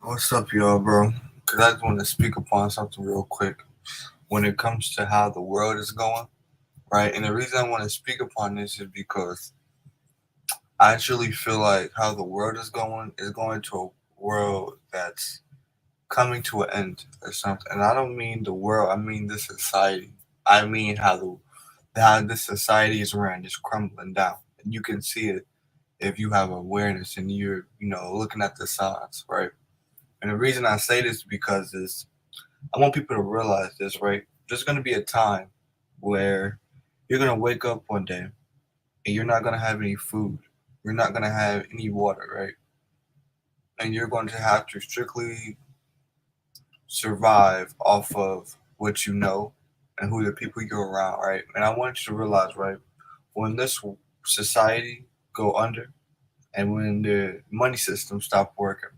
What's up, y'all, bro? Because I just want to speak upon something real quick when it comes to how the world is going, right? And the reason I want to speak upon this is because I truly feel like how the world is going to a world that's coming to an end or something. And I don't mean the world, I mean the society. I mean how this society is ran is crumbling down. And you can see it if you have awareness and you're looking at the signs, right? And the reason I say this because is I want people to realize this, right? There's going to be a time where you're going to wake up one day and you're not going to have any food. You're not going to have any water, right? And you're going to have to strictly survive off of what you know and who the people you're around, right? And I want you to realize, right, when this society go under and when the money system stop working,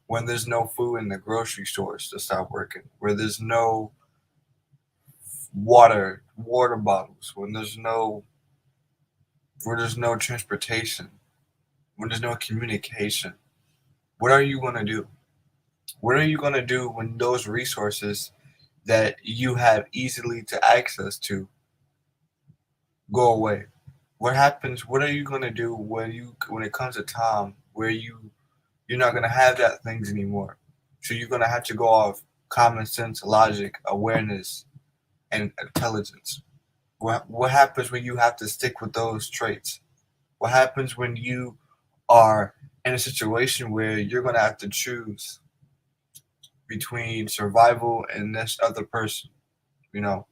when there's no food in the grocery stores to stop working, where there's no water bottles, when there's no transportation, when there's no communication, what are you gonna do? What are you gonna do when those resources that you have easily to access to go away? What happens? What are you gonna do when it comes a time where you're not gonna have that things anymore? So you're gonna have to go off common sense, logic, awareness, and intelligence. What happens when you have to stick with those traits? What happens when you are in a situation where you're going to have to choose between survival and this other person, you know?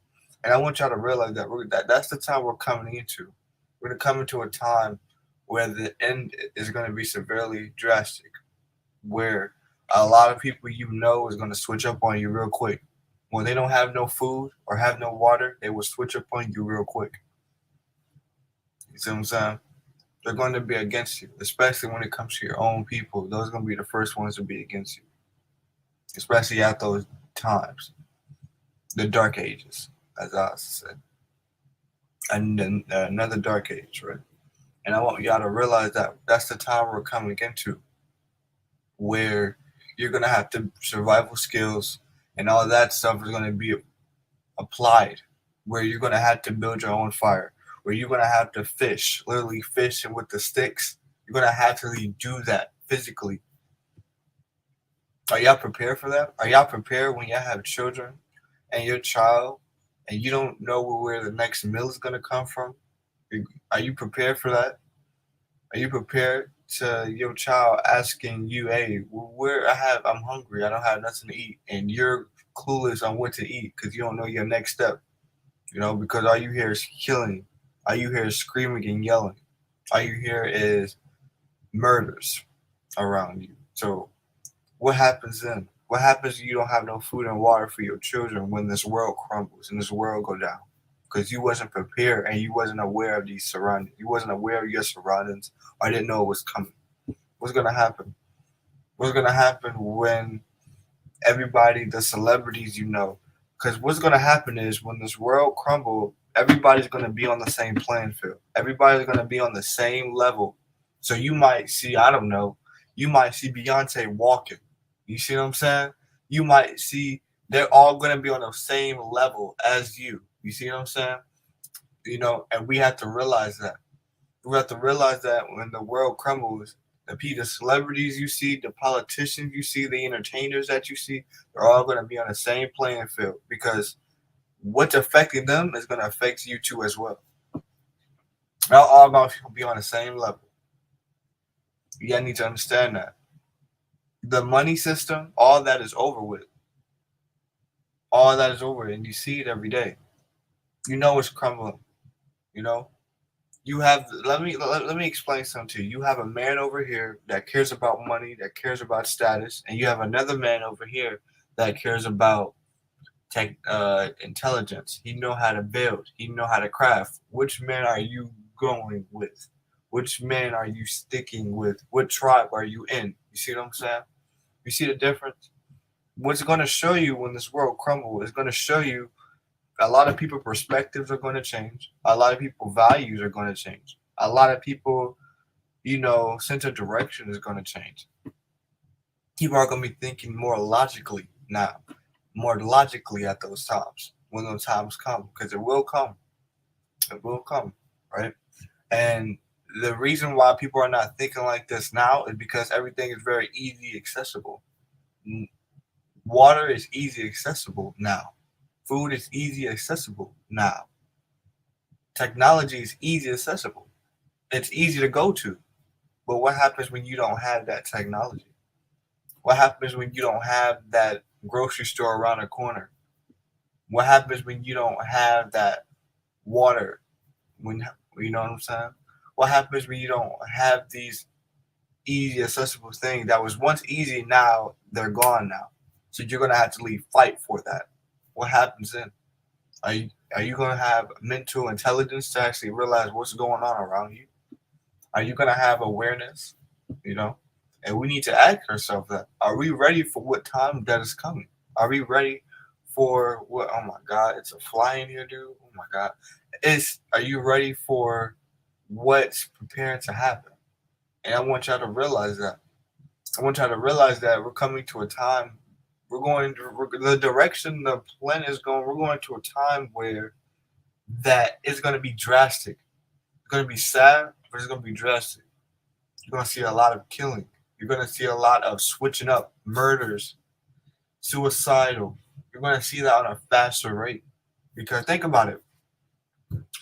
And I want y'all to realize that that's the time we're coming into. We're going to come into a time where the end is going to be severely drastic, where a lot of people is going to switch up on you real quick. When they don't have no food or have no water, they will switch up on you real quick. You see what I'm saying? They're going to be against you, especially when it comes to your own people. Those are going to be the first ones to be against you, especially at those times, the dark ages, as I said, and then another dark age, right? And I want y'all to realize that that's the time we're coming into, where you're going to have to survival skills and all that stuff is going to be applied, where you're going to have to build your own fire, where you're going to have to fish, literally fishing with the sticks. You're going to have to really do that physically. Are y'all prepared for that? Are y'all prepared when y'all have children and your child and you don't know where the next meal is going to come from? Are you prepared for that? Are you prepared to your child asking you, "Hey, I'm hungry. I don't have nothing to eat," and you're clueless on what to eat because you don't know your next step. Because all you hear is killing, all you hear is screaming and yelling, all you hear is murders around you. So what happens then? What happens if you don't have no food and water for your children when this world crumbles and this world go down? Because you wasn't prepared and you wasn't aware of these surroundings. You wasn't aware of your surroundings or didn't know it was coming. What's gonna happen? What's gonna happen when everybody, the celebrities because what's gonna happen is when this world crumble, everybody's gonna be on the same playing field. Everybody's gonna be on the same level. So you might see, I don't know, you might see Beyonce walking. You see what I'm saying? You might see they're all gonna be on the same level as you. You see what I'm saying? And we have to realize that. We have to realize that when the world crumbles, the celebrities you see, the politicians you see, the entertainers that you see, they're all going to be on the same playing field because what's affecting them is going to affect you too as well. They're all going to be on the same level. You gotta need to understand that the money system, all that is over with. All that is over, and you see it every day. You know it's crumbling. You know you have let me explain something to you. You have a man over here that cares about money, that cares about status, and you have another man over here that cares about intelligence. He know how to build. He know how to craft. Which man are you going with? Which man are you sticking with? What tribe are you in? You see what I'm saying? You see the difference? What's going to show you when this world crumbles is going to show you a lot of people perspectives are going to change. A lot of people values are going to change. A lot of people, sense of direction is going to change. People are going to be thinking more logically now, more logically at those times when those times come, because it will come. It will come, right? And the reason why people are not thinking like this now is because everything is very easy accessible. Water is easy accessible now. Food is easy accessible now. Technology is easy accessible. It's easy to go to. But what happens when you don't have that technology? What happens when you don't have that grocery store around the corner? What happens when you don't have that water? When you know what I'm saying? What happens when you don't have these easy accessible things that was once easy, now they're gone now? So you're gonna have to leave fight for that. What happens then? Are you gonna have mental intelligence to actually realize what's going on around you? Are you gonna have awareness? You know, and we need to ask ourselves that: are we ready for what time that is coming? Are we ready for what? Oh my God, it's a fly in here, dude. Oh my God, it's. Are you ready for what's preparing to happen? And I want y'all to realize that. I want y'all to realize that we're coming to a time. The direction the planet is going. We're going to a time where that is going to be drastic. It's going to be sad, but it's going to be drastic. You're going to see a lot of killing. You're going to see a lot of switching up, murders, suicidal. You're going to see that on a faster rate. Because think about it,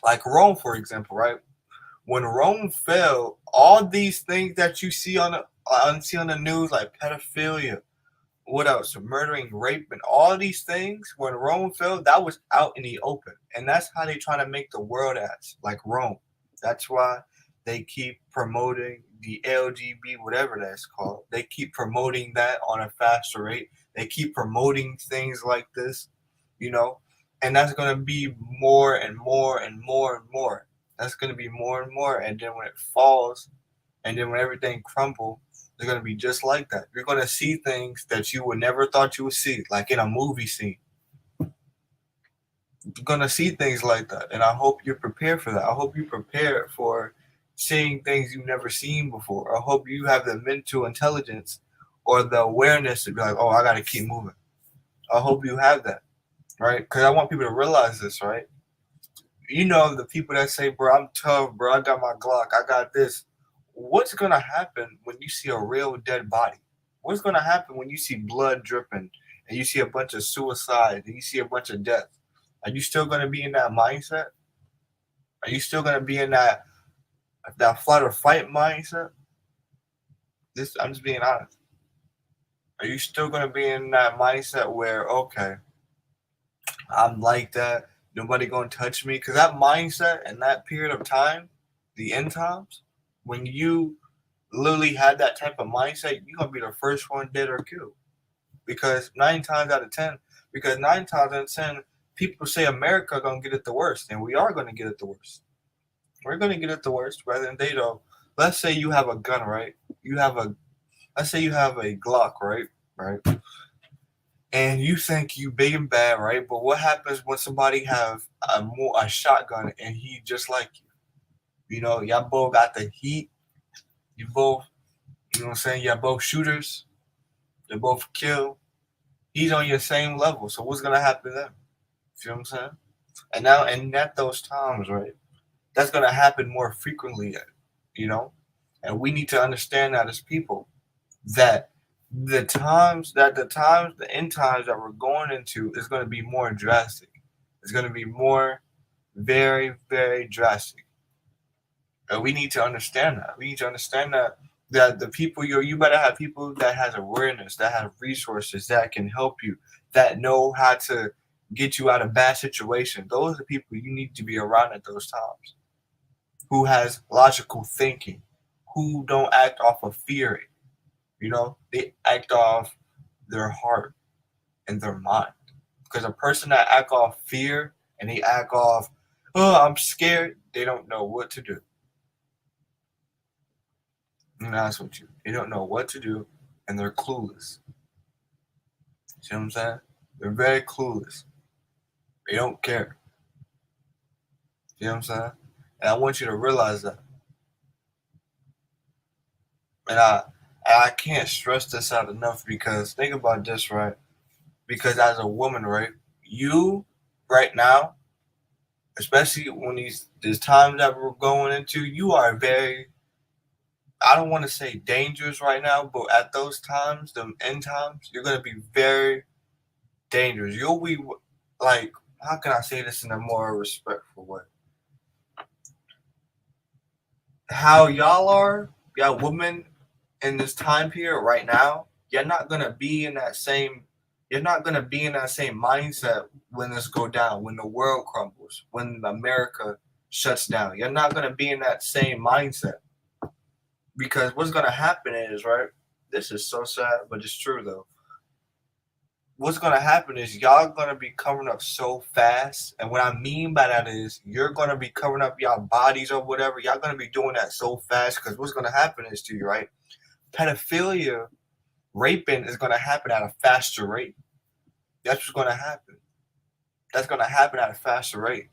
like Rome, for example, right? When Rome fell, all these things that you see on the news, like pedophilia, what else, murdering, rape, and all these things, when Rome fell, that was out in the open, and that's how they try to make the world as like Rome. That's why they keep promoting the LGB, whatever that's called. They keep promoting that on a faster rate. They keep promoting things like this, you know, and that's gonna be more and more and more and more. That's gonna be more and more, and then when it falls, and then when everything crumbles, they're gonna be just like that. You're gonna see things that you would never thought you would see, like in a movie scene. You're gonna see things like that, and I hope you're prepared for that. I hope you're prepared for seeing things you've never seen before. I hope you have the mental intelligence or the awareness to be like, oh, I gotta keep moving. I hope you have that, right? Because I want people to realize this, right? You know, the people that say, bro, I'm tough, bro, I got my Glock, I got this. What's gonna happen when you see a real dead body? What's gonna happen when you see blood dripping and you see a bunch of suicide and you see a bunch of death? Are you still gonna be in that mindset? Are you still gonna be in that flight or fight mindset? This I'm just being honest. Are you still gonna be in that mindset where okay, I'm like that, nobody gonna touch me? Cause that mindset and that period of time, the end times, when you literally had that type of mindset, you're gonna be the first one dead or killed. Because nine times out of ten, people say America gonna get it the worst, and we are gonna get it the worst. We're gonna get it the worst rather than they don't. Let's say you have a gun, right? You have a let's say you have a Glock, right? Right. And you think you big and bad, right? But what happens when somebody have a shotgun and he just like you? You know, y'all both got the heat. You both, you know what I'm saying? Y'all both shooters. They both kill. He's on your same level. So what's gonna happen then? See what I'm saying? And now, and at those times, right? That's gonna happen more frequently, you know. And we need to understand that as people, that the end times that we're going into is going to be more drastic. It's going to be more, very, very drastic. And we need to understand that. We need to understand that the people you better have people that has awareness, that have resources that can help you, that know how to get you out of bad situations. Those are the people you need to be around at those times. Who has logical thinking, who don't act off of fear. You know, they act off their heart and their mind. Because a person that act off fear and they act off, oh, I'm scared, they don't know what to do. And that's what you. They don't know what to do, and they're clueless. See what I'm saying? They're very clueless. They don't care. See what I'm saying? And I want you to realize that. And And I can't stress this out enough because think about this, right? Because as a woman, right, you right now, especially when these times that we're going into, you are very, I don't want to say dangerous right now, but at those times, the end times, you're gonna be very dangerous. You'll be like, how can I say this in a more respectful way? How y'all are, y'all women in this time period right now, you're not gonna be in that same you're not gonna be in that same mindset when this go down, when the world crumbles, when America shuts down. You're not gonna be in that same mindset. Because what's gonna happen is, right, this is so sad, but it's true though. What's gonna happen is y'all gonna be covering up so fast, and what I mean by that is you're gonna be covering up y'all bodies or whatever. Y'all gonna be doing that so fast because what's gonna happen is to you, right? Pedophilia, raping is gonna happen at a faster rate. That's what's gonna happen. That's gonna happen at a faster rate.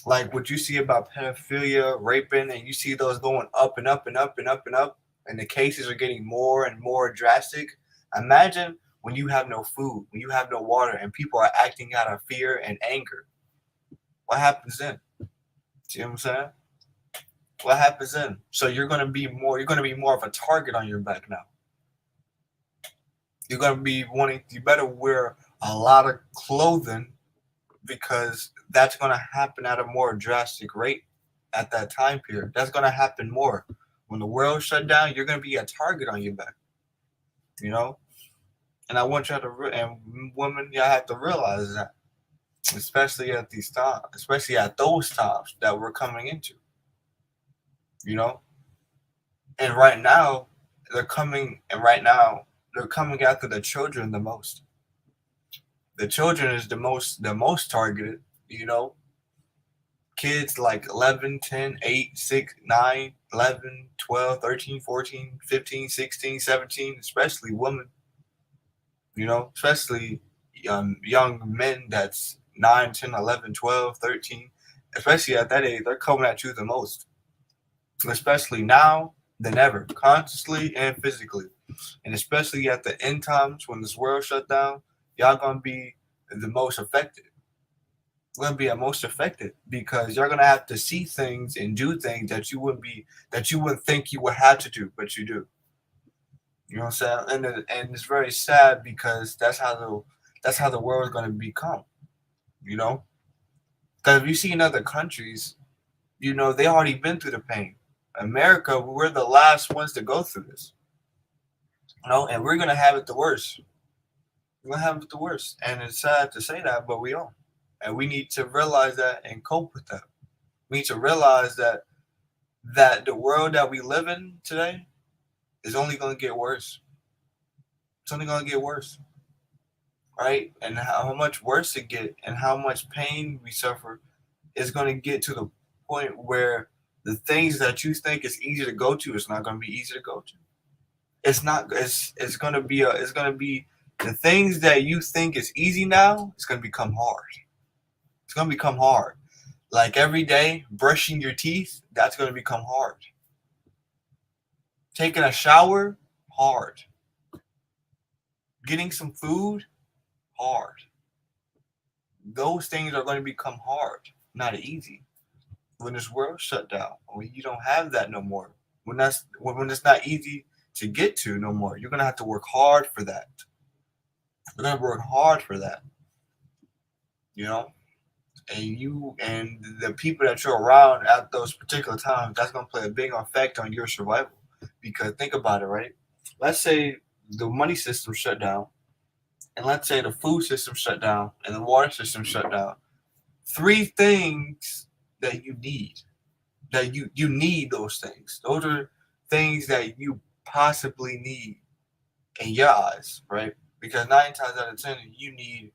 Like what you see about pedophilia, raping, and you see those going up and up and up and up and up, and the cases are getting more and more drastic. Imagine when you have no food, when you have no water, and people are acting out of fear and anger. What happens then? See what I'm saying? What happens then? So you're gonna be more of a target on your back now. You're gonna be wanting you better wear a lot of clothing because that's gonna happen at a more drastic rate at that time period. That's gonna happen more. When the world shut down, you're gonna be a target on your back, you know? And I want y'all to and women, y'all have to realize that, especially at these times, especially at those times that we're coming into, you know. And right now they're coming after the children the most. The children is the most targeted, you know. Kids like 11, 10, 8, 6, 9, 11, 12, 13, 14, 15, 16, 17, especially women, you know, especially young men that's 9, 10, 11, 12, 13, especially at that age, they're coming at you the most, especially now than ever, consciously and physically. And especially at the end times when this world shut down, y'all gonna be the most affected. Gonna be the most affected because you're gonna have to see things and do things that you wouldn't think you would have to do, but you do. You know what I'm saying? And it's very sad because that's how the world is gonna become. You know, because if you see in other countries, you know they already been through the pain. America, we're the last ones to go through this. You know, and we're gonna have it the worst. We're gonna have it the worst, and it's sad to say that, but we are, and we need to realize that and cope with that. We need to realize that the world that we live in today is only going to get worse. It's only going to get worse, right? And how much worse it get, and how much pain we suffer is going to get to the point where the things that you think is easy to go to is not going to be easy to go to. It's not. It's going to be It's going to be the things that you think is easy now. It's going to become hard. It's going to become hard. Like every day, brushing your teeth, that's going to become hard. Taking a shower, hard. Getting some food, hard. Those things are going to become hard, not easy. When this world shut down, when you don't have that no more, when it's not easy to get to no more, you're gonna have to work hard for that. You're gonna work hard for that, you know. And the people that you're around at those particular times, that's gonna play a big effect on your survival. Because think about it, right? Let's say the money system shut down, and let's say the food system shut down, and the water system shut down. Three things that you need. That you need those things. Those are things that you possibly need in your eyes, right? Because 9 times out of 10, you need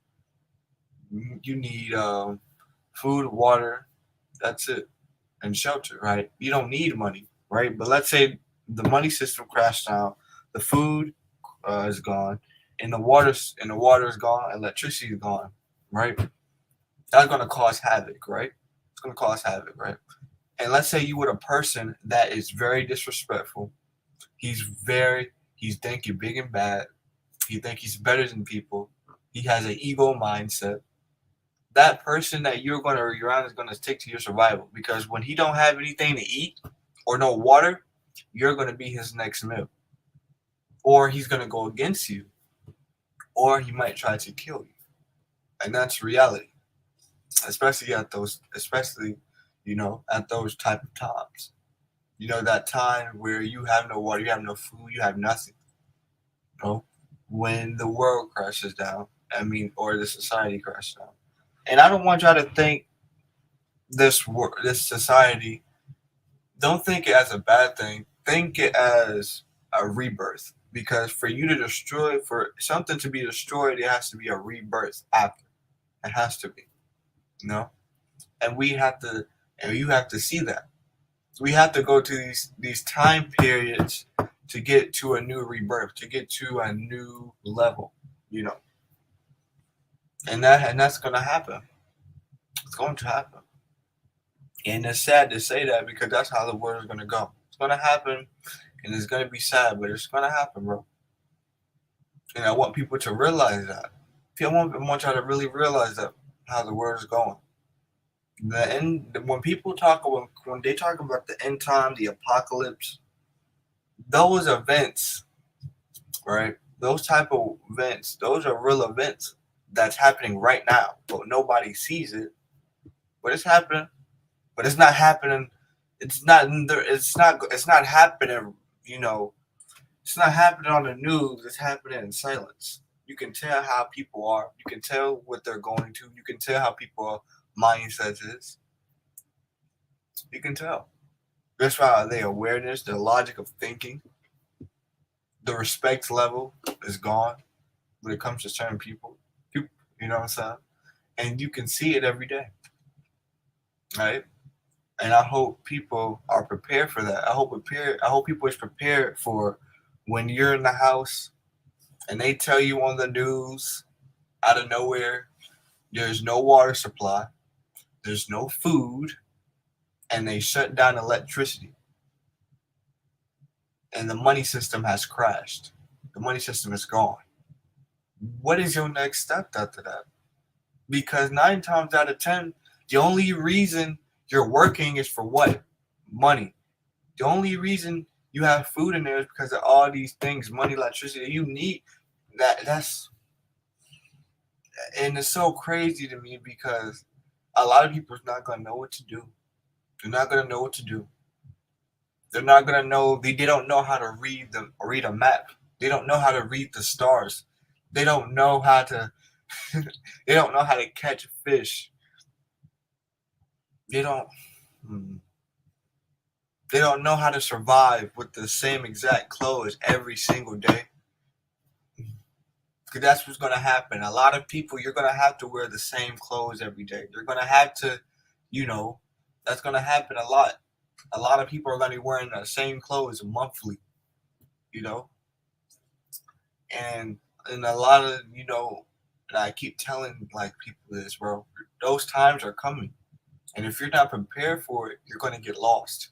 food, water, that's it, and shelter, right? You don't need money, right? But let's say the money system crashed down, the food is gone, and the water is gone, electricity is gone, right? That's gonna cause havoc, right? It's gonna cause havoc, right? And let's say you were a person that is very disrespectful. He's thinking big and bad. He think he's better than people. He has an ego mindset. That person that you're gonna be around is gonna stick to your survival because when he don't have anything to eat or no water, you're gonna be his next meal, or he's gonna go against you, or he might try to kill you, and that's reality. Especially at those type of times. That time where you have no water, you have no food, you have nothing. You know, when the world crashes down, or the society crashes down. And I don't want y'all to think this society. Don't think it as a bad thing. Think it as a rebirth. Because for something to be destroyed, it has to be a rebirth after. It has to be, you know. And you have to see that. We have to go to these time periods to get to a new rebirth, to get to a new level, you know. And that's gonna happen. It's going to happen. And it's sad to say that because that's how the world is gonna go. It's gonna happen, and it's gonna be sad, but it's gonna happen, bro. And I want people to realize that. I want y'all to really realize that how the world is going. When people when they talk about the end time, the apocalypse, those events, right? Those type of events, those are real events that's happening right now, but nobody sees it. But it's happening. But it's not happening. It's not. It's not. It's not happening. You know. It's not happening on the news. It's happening in silence. You can tell how people are. You can tell what they're going to. You can tell how people mindset is. You can tell. That's why their awareness, their logic of thinking, the respect level is gone when it comes to certain people. You know what I'm saying? And you can see it every day, right? And I hope people are prepared for that. I hope people is prepared for when you're in the house and they tell you on the news out of nowhere there's no water supply, there's no food, and they shut down electricity, and the money system has crashed. The money system is gone. What is your next step after that? Because 9 times out of 10, the only reason you're working is for what? Money. The only reason you have food in there is because of all these things, money, electricity. You need that's and it's so crazy to me because a lot of people is not gonna know what to do. They're not gonna know what to do. They're not gonna know. They don't know how to read a map. They don't know how to read the stars. They don't know how to. They don't know how to catch fish. They don't. hmm, They don't know how to survive with the same exact clothes every single day. Because that's what's gonna happen. A lot of people, you're gonna have to wear the same clothes every day. You're gonna have to, you know, that's gonna happen a lot. A lot of people are gonna be wearing the same clothes monthly. You know, and a lot of and I keep telling like people this, bro. Those times are coming, and if you're not prepared for it, you're gonna get lost.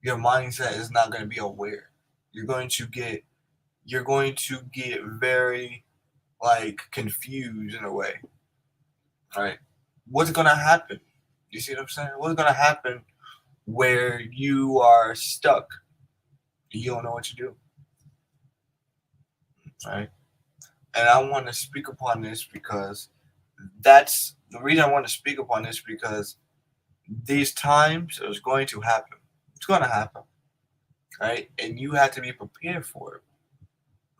Your mindset is not gonna be aware. You're going to get very like confused in a way. All right, what's gonna happen? You see what I'm saying? What's gonna happen where you are stuck? You don't know what to do, right? And I want to speak upon this because that's the reason I want to speak upon this because these times is going to happen. It's going to happen, right? And you have to be prepared for it,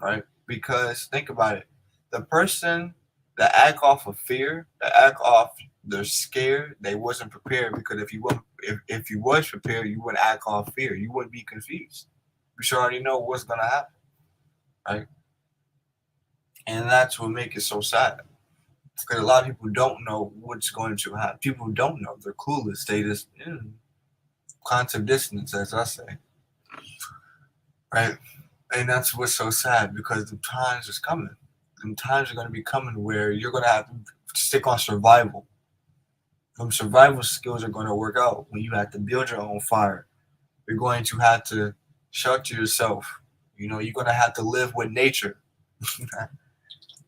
right? Because think about it, the person that act off of fear, that act off they're scared, they wasn't prepared because if you was prepared, you wouldn't act off fear. You wouldn't be confused. You should already know what's gonna happen, right? And that's what makes it so sad. Because a lot of people don't know what's going to happen. People who don't know, they're clueless. They just quantum dissonance, as I say, right? And that's what's so sad because the times is coming. And times are going to be coming where you're going to have to stick on survival. Some survival skills are going to work out when you have to build your own fire. You're going to have to Shelter yourself. You're gonna have to live with nature.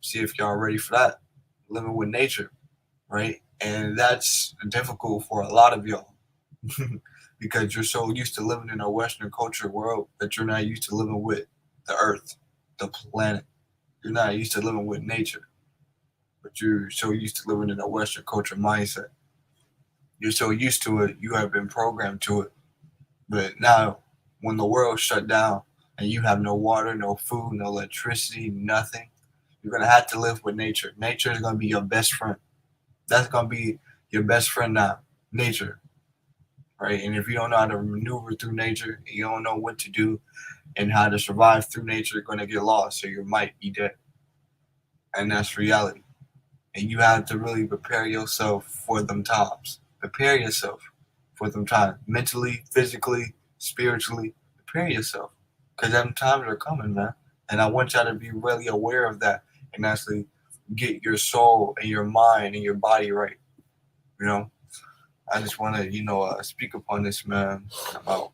See if y'all ready for that. Living with nature, right? And that's difficult for a lot of y'all because you're so used to living in a Western culture world that you're not used to living with the earth, the planet. You're not used to living with nature, but you're so used to living in a Western culture mindset. You're so used to it, you have been programmed to it. But now, when the world shut down and you have no water, no food, no electricity, nothing, you're gonna have to live with nature. Nature is gonna be your best friend. That's gonna be your best friend now. Nature, right? And if you don't know how to maneuver through nature, you don't know what to do and how to survive through nature, you're gonna get lost. So you might be dead, and that's reality. And you have to really prepare yourself for them times. Prepare yourself for them times, mentally, physically, spiritually. Prepare yourself, because them times are coming, man. And I want y'all to be really aware of that and actually get your soul and your mind and your body right. You know, I just want to, speak upon this, man, about